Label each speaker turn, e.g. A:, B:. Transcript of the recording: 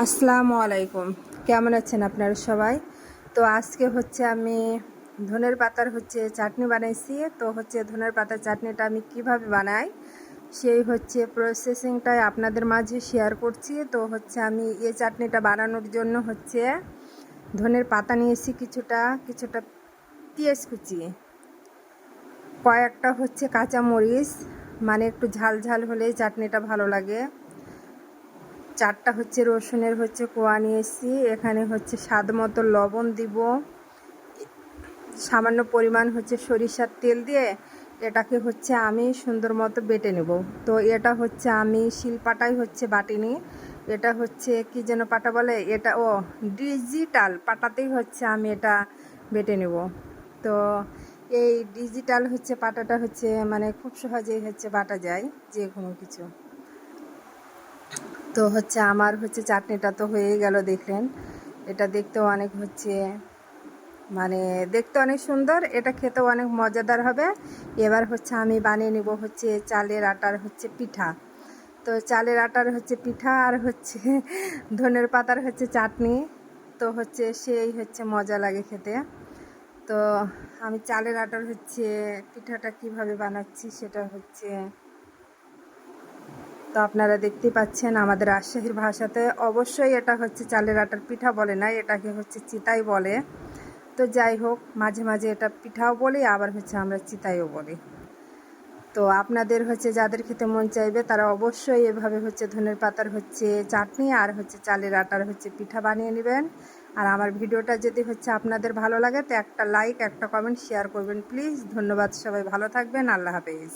A: আসসালামু আলাইকুম। কেমন আছেন আপনারা সবাই? তো আজকে হচ্ছে আমি ধনের পাতার চাটনি বানাইছি। তো ধনের পাতার চাটনিটা আমি কিভাবে বানাই সেই প্রসেসিংটাই আপনাদের মাঝে শেয়ার করছি। তো আমি এই চাটনিটা বানানোর জন্য ধনের পাতা নিয়েছি, কিছুটা কিছুটা পেঁয়াজ কুচি, কয়েকটা কাঁচা মরিচ, মানে একটু ঝাল ঝাল হলেই চাটনিটা ভালো লাগে। চারটা রসুনের কোয়া নিয়েছি। এখানে স্বাদ মতো লবণ দিব, সামান্য পরিমাণ সরিষার তেল দিয়ে এটাকে আমি সুন্দর মতো বেটে নেব। তো এটা আমি শিলপাটাই বাটিনি, এটা কি যেন পাটা বলে, এটা ডিজিটাল পাটাতেই আমি এটা বেটে নেব। তো এই ডিজিটাল পাটাটা মানে খুব সহজেই বাটা যায় যে কোনো কিছু। তো আমার চাটনিটা তো হয়ে গেল, দেখলেন। এটা দেখতেও অনেক মানে দেখতে অনেক সুন্দর, এটা খেতেও অনেক মজাদার হবে। এবার আমি বানিয়ে নেব চালের আটার পিঠা। তো চালের আটার পিঠা আর ধনের পাতার চাটনি। তো সেই মজা লাগে খেতে। তো আমি চালের আটার পিঠাটা কিভাবে বানাচ্ছি সেটা তো আপনারা দেখতেই পাচ্ছেন। আমাদের রাজশাহীর ভাষাতে অবশ্যই এটা চালের আটার পিঠা বলে না, এটাকে চিতাই বলে। তো যাই হোক, মাঝে মাঝে এটা পিঠাও বলি, আবার আমরা চিতাইও বলি। তো আপনাদের যাদের খেতে মন চাইবে তারা অবশ্যই এভাবে ধনের পাতার চাটনি আর চালের আটার পিঠা বানিয়ে নেবেন। আর আমার ভিডিওটা যদি আপনাদের ভালো লাগে তো একটা লাইক, একটা কমেন্ট, শেয়ার করবেন প্লিজ। ধন্যবাদ, সবাই ভালো থাকবেন। আল্লাহ হাফেজ।